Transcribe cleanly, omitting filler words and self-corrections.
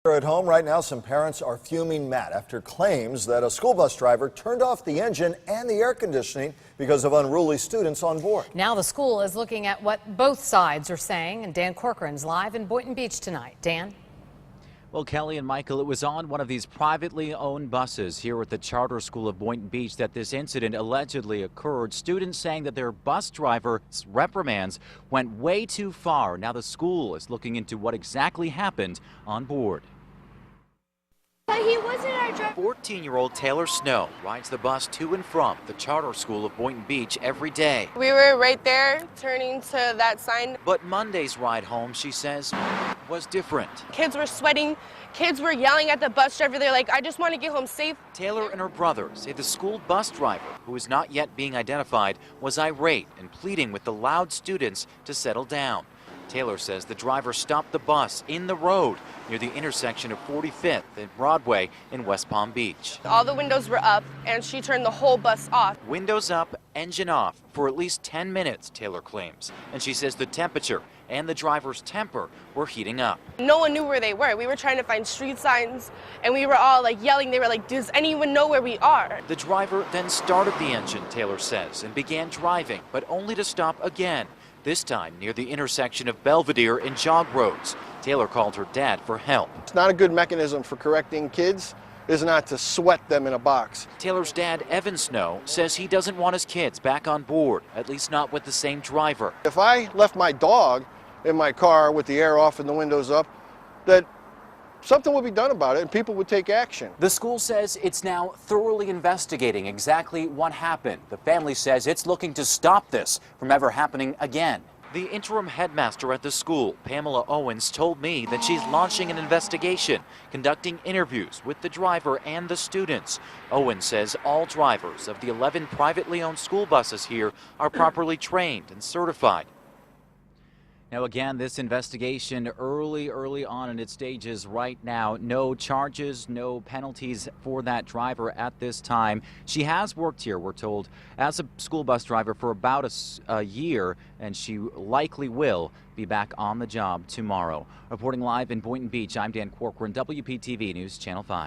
At home right now, some parents are fuming mad after claims that a school bus driver turned off the engine and the air conditioning because of unruly students on board. Now the school is looking at what both sides are saying, and Dan Corcoran's live in Boynton Beach tonight. Dan? Well, Kelly and Michael, it was on one of these privately owned buses here at the charter school of Boynton Beach that this incident allegedly occurred. Students saying that their bus driver's reprimands went way too far. Now the school is looking into what exactly happened on board. But he wasn't our driver. 14-year-old Taylor Snow rides the bus to and from the charter school of Boynton Beach every day. We were right there turning to that sign. But Monday's ride home, she says, was different. Kids were sweating. Kids were yelling at the bus driver. They're like, I just want to get home safe. Taylor and her brother say the school bus driver, who is not yet being identified, was irate and pleading with the loud students to settle down. Taylor says the driver stopped the bus in the road near the intersection of 45th and Broadway in West Palm Beach. All the windows were up, and she turned the whole bus off. Windows up, engine off for at least 10 minutes, Taylor claims. And she says the temperature and the driver's temper were heating up. No one knew where they were. We were trying to find street signs, and we were all like yelling. They were like, does anyone know where we are? The driver then started the engine, Taylor says, and began driving, but only to stop again. This time near the intersection of Belvedere and Jog Roads. Taylor called her dad for help. It's not a good mechanism for correcting kids, is not to sweat them in a box. Taylor's dad, Evan Snow, says he doesn't want his kids back on board, at least not with the same driver. If I left my dog in my car with the air off and the windows up, that something would be done about it and people would take action. The school says it's now thoroughly investigating exactly what happened. The family says it's looking to stop this from ever happening again. The interim headmaster at the school, Pamela Owens, told me that she's launching an investigation, conducting interviews with the driver and the students. Owens says all drivers of the 11 privately owned school buses here are properly trained and certified. Now again, this investigation early on in its stages right now. No charges, no penalties for that driver at this time. She has worked here, we're told, as a school bus driver for about a year, and she likely will be back on the job tomorrow. Reporting live in Boynton Beach, I'm Dan Corcoran, WPTV News Channel 5.